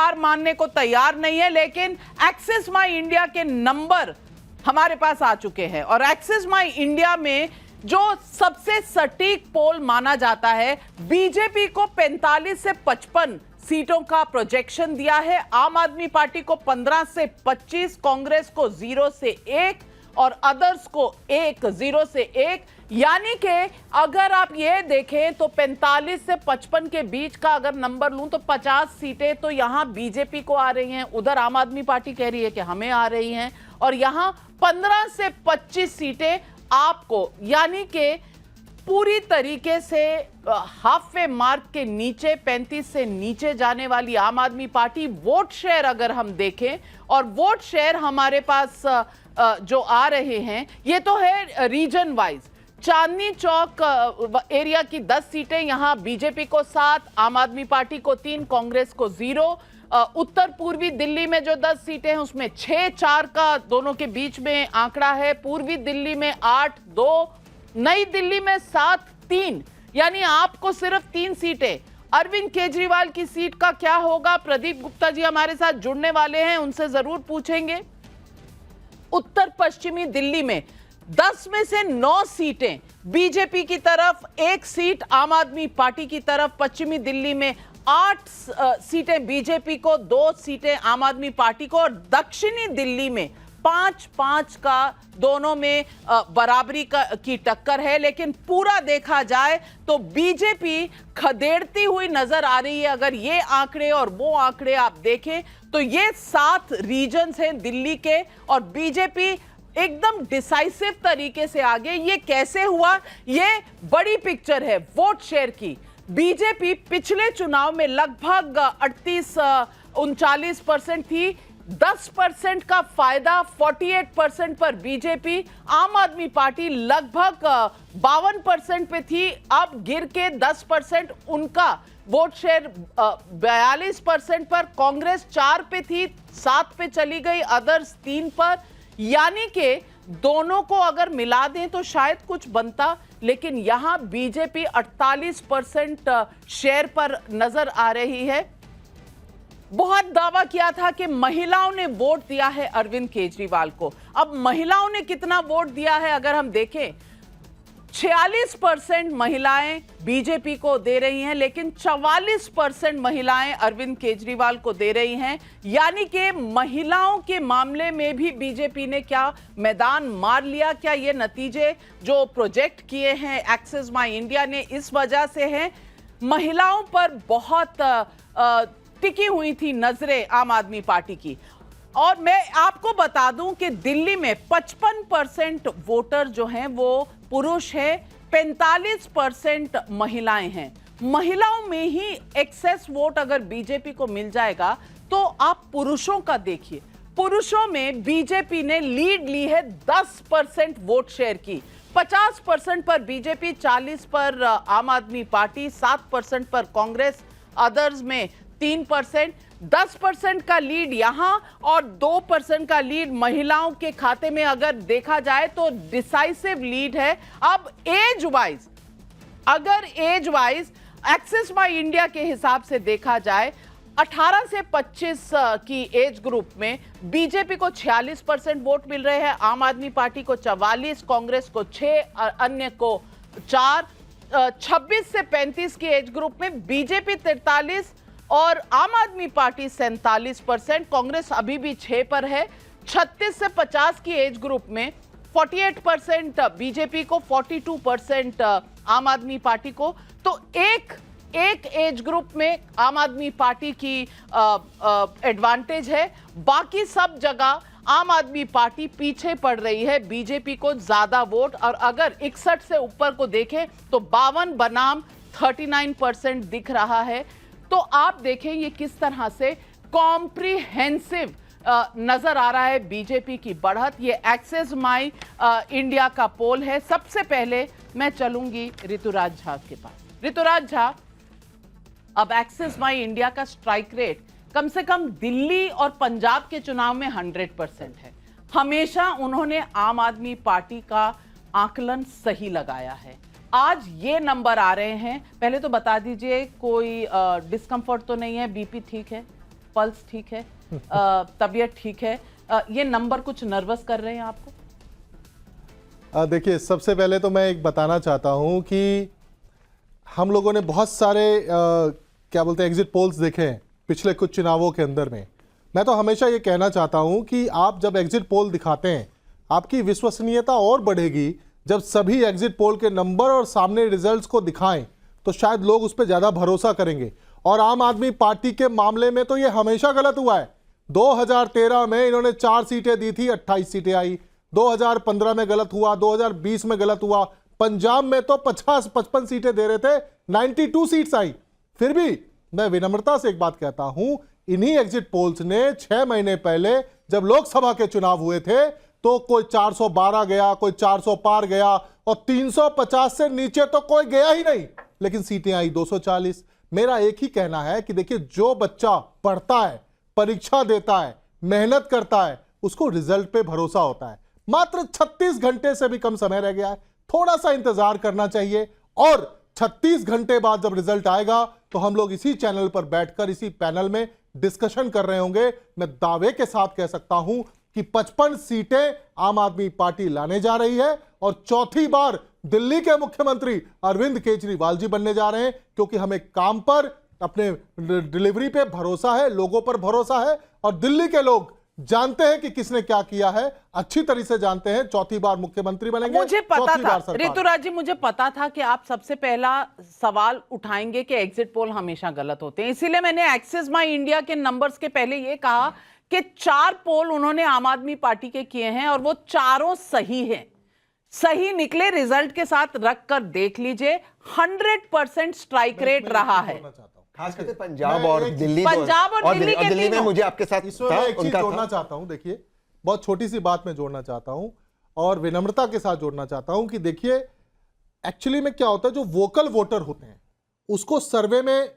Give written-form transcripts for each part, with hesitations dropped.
हार मानने को तैयार नहीं है, लेकिन एक्सिस माई इंडिया के नंबर हमारे पास आ चुके हैं और एक्सिस माई इंडिया में जो सबसे सटीक पोल माना जाता है, बीजेपी को 45 से 55 सीटों का प्रोजेक्शन दिया है, आम आदमी पार्टी को 15 से 25, कांग्रेस को 0 से 1 और अदर्स को 1, 0 से 1। यानी कि अगर आप ये देखें तो 45 से 55 के बीच का अगर नंबर लूं तो 50 सीटें तो यहां बीजेपी को आ रही हैं, उधर आम आदमी पार्टी कह रही है कि हमें आ रही हैं, और यहां 15 से 25 सीटें आपको, यानी कि पूरी तरीके से हाफ वे मार्क के नीचे, 35 से नीचे जाने वाली आम आदमी पार्टी। वोट शेयर अगर हम देखें, और वोट शेयर हमारे पास जो आ रहे हैं ये तो है region wise. Chandni Chowk area की 10 सीटें, यहां बीजेपी को 7, आम आदमी पार्टी को 3, कांग्रेस को 0। उत्तर पूर्वी दिल्ली में जो 10 सीटें हैं उसमें 6-4 का दोनों के बीच में आंकड़ा है, पूर्वी दिल्ली में 8-2, नई दिल्ली में 7-3, यानी आपको सिर्फ 3 सीटें। अरविंद केजरीवाल की सीट का क्या होगा? प्रदीप गुप्ता जी हमारे साथ जुड़ने वाले हैं, उनसे जरूर पूछेंगे। उत्तर पश्चिमी दिल्ली में 10 में से 9 सीटें बीजेपी की तरफ, 1 सीट आम आदमी पार्टी की तरफ। पश्चिमी दिल्ली में 8 सीटें बीजेपी को, 2 सीटें आम आदमी पार्टी को, और दक्षिणी दिल्ली में 5-5 का दोनों में बराबरी की टक्कर है। लेकिन पूरा देखा जाए तो बीजेपी खदेड़ती हुई नजर आ रही है। अगर ये आंकड़े और वो आंकड़े आप देखें तो ये 7 रीजन्स हैं दिल्ली के, और बीजेपी एकदम डिसाइसिव तरीके से आगे। ये कैसे हुआ? ये बड़ी पिक्चर है वोट शेयर की। बीजेपी पिछले चुनाव में लगभग 38-39% थी, 10% का फायदा 48% पर बीजेपी। आम आदमी पार्टी लगभग 52% पे थी, अब गिर के 10%, उनका वोट शेयर 42% पर। कांग्रेस 4 पे थी, 7 पे चली गई, अदर्स 3 पर। यानी कि दोनों को अगर मिला दें तो शायद कुछ बनता, लेकिन यहां बीजेपी 48% शेयर पर नजर आ रही है। बहुत दावा किया था कि महिलाओं ने वोट दिया है अरविंद केजरीवाल को। अब महिलाओं ने कितना वोट दिया है अगर हम देखें, 46% महिलाएं बीजेपी को दे रही हैं, लेकिन 44% महिलाएं अरविंद केजरीवाल को दे रही हैं। यानी कि महिलाओं के मामले में भी बीजेपी ने क्या मैदान मार लिया? क्या ये नतीजे जो प्रोजेक्ट किए हैं एक्सिस माई इंडिया ने इस वजह से हैं? महिलाओं पर बहुत टिकी हुई थी नजरें आम आदमी पार्टी की। और मैं आपको बता दूं कि दिल्ली में 55% वोटर जो हैं वो पुरुष हैं, 45% महिलाएं हैं। महिलाओं में ही एक्सेस वोट अगर बीजेपी को मिल जाएगा तो आप पुरुषों का देखिए, पुरुषों में बीजेपी ने लीड ली है 10% वोट शेयर की। 50% पर बीजेपी, 40 पर आम आदमी पार्टी, 7% पर कांग्रेस, अदर्स में 3%। 10% का लीड यहां और 2% का लीड महिलाओं के खाते में अगर देखा जाए तो डिसाइसिव लीड है। अब एज वाइज, अगर एज वाइज एक्सिस माई इंडिया के हिसाब से देखा जाए, 18 से 25 की एज ग्रुप में बीजेपी को 46% वोट मिल रहे हैं, आम आदमी पार्टी को 44, कांग्रेस को 6, अन्य को 4। 26 से 35 की एज ग्रुप में बीजेपी 43 और आम आदमी पार्टी 47%, कांग्रेस अभी भी 6 पर है। 36 से 50 की एज ग्रुप में 48% बीजेपी को, 42% आम आदमी पार्टी को। तो एक एज ग्रुप में आम आदमी पार्टी की एडवांटेज है, बाकी सब जगह आम आदमी पार्टी पीछे पड़ रही है, बीजेपी को ज्यादा वोट। और अगर 61 से ऊपर को देखें तो 52 बनाम 39% दिख रहा है। तो आप देखें ये किस तरह से कॉम्प्रिहेंसिव नजर आ रहा है बीजेपी की बढ़त। ये एक्सिस माई इंडिया का पोल है। सबसे पहले मैं चलूंगी ऋतुराज झा के पास। ऋतुराज झा, अब एक्सिस माई इंडिया का स्ट्राइक रेट कम से कम दिल्ली और पंजाब के चुनाव में 100% है। हमेशा उन्होंने आम आदमी पार्टी का आकलन सही लगाया है। आज ये नंबर आ रहे हैं, पहले तो बता दीजिए कोई डिस्कंफर्ट तो नहीं है, बीपी ठीक है? पल्स ठीक है, तबीयत ठीक है, ये नंबर कुछ नर्वस कर रहे हैं आपको? देखिए, सबसे पहले तो मैं एक बताना चाहता हूं कि हम लोगों ने बहुत सारे क्या बोलते हैं एग्जिट पोल्स देखे हैं पिछले कुछ चुनावों के अंदर में। मैं तो हमेशा ये कहना चाहता हूं कि आप जब एग्जिट पोल दिखाते हैं आपकी विश्वसनीयता और बढ़ेगी जब सभी एग्जिट पोल के नंबर और सामने रिजल्ट्स को दिखाएं, तो शायद लोग उस पर ज़्यादा भरोसा करेंगे। और आम आदमी पार्टी के मामले में तो ये हमेशा गलत हुआ है। 2013 में इन्होंने 4 सीटें दी थी, 28 सीटें आई। 2015 में गलत हुआ, 2020 में गलत हुआ। पंजाब में तो 50-55 सीटें दे रहे थे, 92 सीट्स आई। फिर भी मैं विनम्रता से एक बात कहता हूं, इन्हीं एग्जिट पोल्स ने 6 महीने पहले जब लोकसभा के चुनाव हुए थे तो कोई 412 गया, कोई 400 पार गया और 350 से नीचे तो कोई गया ही नहीं, लेकिन सीटें आई 240। मेरा एक ही कहना है कि देखिए, जो बच्चा पढ़ता है, परीक्षा देता है, मेहनत करता है, उसको रिजल्ट पे भरोसा होता है। मात्र 36 घंटे से भी कम समय रह गया है, थोड़ा सा इंतजार करना चाहिए। और 36 घंटे बाद जब रिजल्ट आएगा तो हम लोग इसी चैनल पर बैठकर इसी पैनल में डिस्कशन कर रहे होंगे। मैं दावे के साथ कह सकता हूं कि 55 सीटें आम आदमी पार्टी लाने जा रही है और चौथी बार दिल्ली के मुख्यमंत्री अरविंद केजरीवाल जी बनने जा रहे हैं, क्योंकि हमें काम पर, अपने डिलीवरी पे भरोसा है, लोगों पर भरोसा है। और दिल्ली के लोग जानते हैं कि किसने क्या किया है, अच्छी तरह से जानते हैं। चौथी बार मुख्यमंत्री बनेंगे। मुझे पता था ऋतुराज जी, मुझे पता था कि आप सबसे पहला सवाल उठाएंगे कि एग्जिट पोल हमेशा गलत होते हैं, इसीलिए मैंने एक्सिस माई इंडिया के नंबर्स के पहले ये कहा कि 4 पोल उन्होंने आम आदमी पार्टी के किए हैं और वो चारों सही हैं, सही निकले। रिजल्ट के साथ रख कर देख लीजिए, 100% स्ट्राइक रेट रहा है। खास करके पंजाब और दिल्ली, के दिल्ली में मुझे आपके साथ एक चीज जोड़ना चाहता हूं। देखिए, बहुत छोटी सी बात मैं जोड़ना चाहता हूं और विनम्रता के साथ जोड़ना चाहता हूं कि देखिए, एक्चुअली में क्या होता है, जो वोकल वोटर होते हैं उसको सर्वे में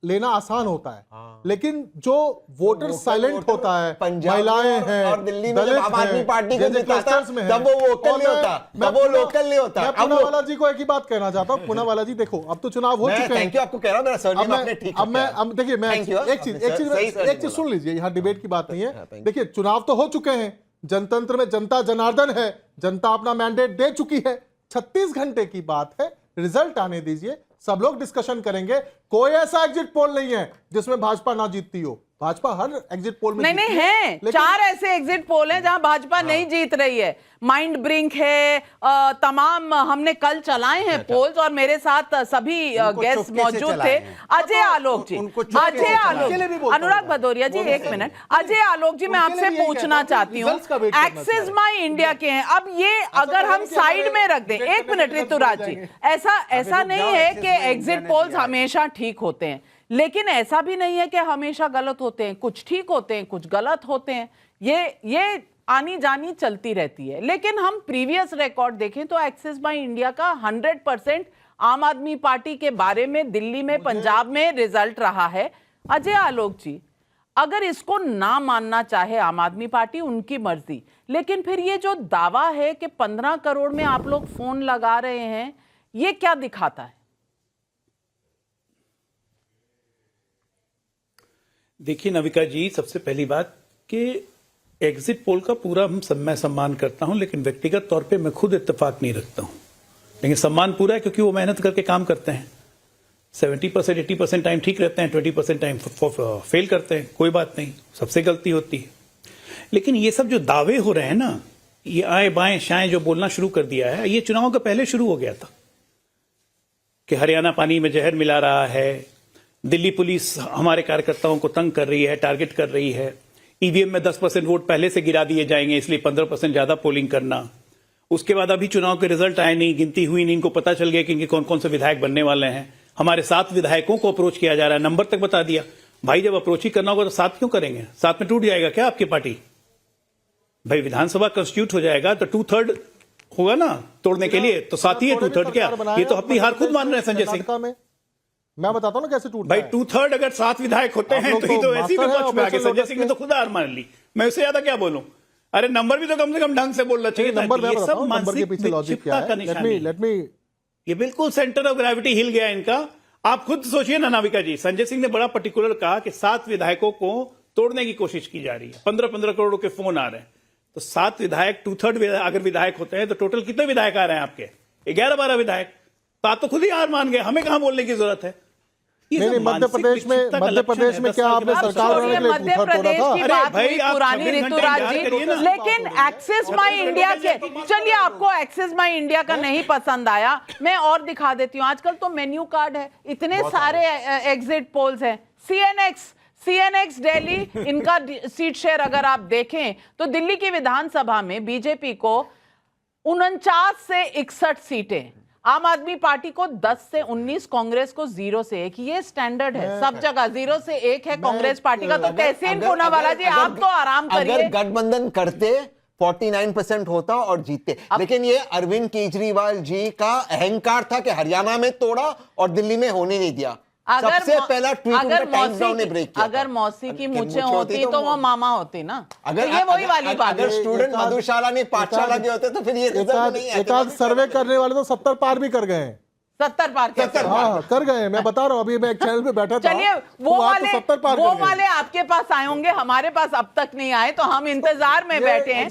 लेना आसान होता है, लेकिन जो वोटर साइलेंट होता है, महिलाएं हैं और दिल्ली में जब आम आदमी पार्टी को जिताता तब वो वोकल नहीं होता, तब वो लोकल नहीं होता। मैं पूनावाला जी को एक ही बात कहना चाहता हूं। पूनावाला जी देखो, अब तो चुनाव हो चुके हैं। थैंक यू, आपको कह रहा हूं, मेरा सर्वे में आपने ठीक है। अब देखिए, मैं एक चीज सुन लीजिए, यहाँ डिबेट की बात नहीं है। देखिए, चुनाव तो हो चुके हैं, जनतंत्र में जनता जनार्दन है, जनता अपना मैंडेट दे चुकी है। 36 घंटे की बात है, रिजल्ट आने दीजिए, सब लोग डिस्कशन करेंगे। कोई ऐसा एग्जिट पोल नहीं है जिसमें भाजपा ना जीतती हो। भाजपा हर एग्जिट पोल में नहीं है। 4 ऐसे एग्जिट पोल हैं जहां भाजपा नहीं जीत रही है। माइंड ब्रिंक है, तमाम हमने कल चलाए हैं पोल्स और मेरे साथ सभी गेस्ट मौजूद थे। अजय आलोक जी, अनुराग भदौरिया जी, एक मिनट। अजय आलोक जी, मैं आपसे पूछना चाहती हूँ, एक्सिस माई इंडिया के हैं, अब ये अगर हम साइड में रख दें, एक मिनट ऋतुराज जी, ऐसा नहीं है कि एग्जिट पोल्स हमेशा ठीक होते हैं, लेकिन ऐसा भी नहीं है कि हमेशा गलत होते हैं। कुछ ठीक होते हैं, कुछ गलत होते हैं, ये आनी जानी चलती रहती है। लेकिन हम प्रीवियस रिकॉर्ड देखें तो एक्सिस माई इंडिया का 100% आम आदमी पार्टी के बारे में दिल्ली में, पंजाब में रिजल्ट रहा है। अजय आलोक जी, अगर इसको ना मानना चाहे आम आदमी पार्टी, उनकी मर्जी, लेकिन फिर ये जो दावा है कि 15 करोड़ में आप लोग फोन लगा रहे हैं, ये क्या दिखाता है? देखिए नविका जी, सबसे पहली बात कि एग्जिट पोल का पूरा मैं सम्मान करता हूं, लेकिन व्यक्तिगत तौर पे मैं खुद इत्तेफाक नहीं रखता हूं। लेकिन सम्मान पूरा है क्योंकि वो मेहनत करके काम करते हैं। 70% 80% टाइम ठीक रहते हैं, 20% टाइम फेल करते हैं, कोई बात नहीं, सबसे गलती होती है। लेकिन ये सब जो दावे हो रहे हैं ना, ये आए बाएं शाएं जो बोलना शुरू कर दिया है, ये चुनाव का पहले शुरू हो गया था कि हरियाणा पानी में जहर मिला रहा है, दिल्ली पुलिस हमारे कार्यकर्ताओं को तंग कर रही है, टारगेट कर रही है, ईवीएम में 10% वोट पहले से गिरा दिए जाएंगे, इसलिए 15% ज्यादा पोलिंग करना। उसके बाद अभी चुनाव के रिजल्ट आए नहीं, गिनती हुई नहीं, इनको पता चल गया कि इनके कौन कौन से विधायक बनने वाले हैं। हमारे 7 विधायकों को अप्रोच किया जा रहा है, नंबर तक बता दिया। भाई जब अप्रोच ही करना होगा तो 7 क्यों करेंगे? 7 में टूट जाएगा क्या आपकी पार्टी? भाई विधानसभा कंस्टिट्यूट हो जाएगा तो 2/3 होगा ना तोड़ने के लिए, तो 7 ही है, 2/3 क्या? ये तो अपनी हार खुद मान रहे हैं संजय सिंह। मैं बताता हूं ना कैसे टूटता भाई 2/3 अगर 7 विधायक होते हैं तो ये तो ऐसी विपक्ष में आके संजय सिंह ने तो खुद हार मान ली। मैं उससे ज्यादा क्या बोलूं? अरे नंबर भी तो कम से कम ढंग से बोलना चाहिए। नंबर ये सब मानसिक विक्षिप्तता का निशान है। ये बिल्कुल सेंटर ऑफ ग्रेविटी हिल गया इनका। आप खुद सोचिए ना नाविका जी, संजय सिंह ने बड़ा पर्टिकुलर कहा कि 7 विधायकों को तोड़ने की कोशिश की जा रही है। 15-15 करोड़ के फोन आ रहे हैं, तो 7 विधायक 2/3 अगर विधायक होते हैं तो टोटल कितने विधायक आ रहे हैं आपके? 11-12 विधायक। तो आप तो खुद ही हार मान गए, हमें कहां बोलने की जरूरत है? नहीं, मध्य प्रदेश में क्या आपने सरकार बनाने के लिए मध्य बूथा तोड़ा प्रदेश था? की अरे बात भाई, हुई आप पुरानी 26 ऋतुराज घंटे जी, इंतजार करिए ना। लेकिन एक्सेस माई इंडिया के, चलिए आपको एक्सेस माई इंडिया का नहीं पसंद आया, मैं और दिखा देती हूँ। आजकल तो मेन्यू कार्ड है, इतने सारे एग्जिट पोल्स हैं। सीएनएक्स दिल्ली, इनका सीट शेयर अगर आप देखें तो दिल्ली की विधानसभा में बीजेपी को 49 से 61 सीटें, आम आदमी पार्टी को 10 से 19, कांग्रेस को 0 से 1। ये स्टैंडर्ड है सब जगह, 0 से 1 है कांग्रेस पार्टी का। तो तहसीन पूनावाला जी, आप तो आराम करिए। अगर गठबंधन करते 49% होता और जीतते, लेकिन ये अरविंद केजरीवाल जी का अहंकार था कि हरियाणा में तोड़ा और दिल्ली में होने नहीं दिया। सबसे पहला ट्वीट उनका टाइम्स नाउ ने ब्रेक किया। अगर मौसी की मूछें होती तो वो मामा होती ना। अगर तो ये वही वाली बात अगर है। स्टूडेंट मधुशाला ने पाठशाला के होते तो फिर ये रिजल्ट नहीं आते। एकाध सर्वे करने वाले तो 70 पार भी कर गए हैं। 70 पार के। हाँ, कर गए। मैं बता रहा हूँ, अभी मैं एक चैनल पे बैठा था। चलिए, तो वहाँ तो 70 पार कर गए। वो वाले आपके पास आए होंगे, हमारे पास अब तक नहीं आए, तो हम इंतजार में बैठे हैं।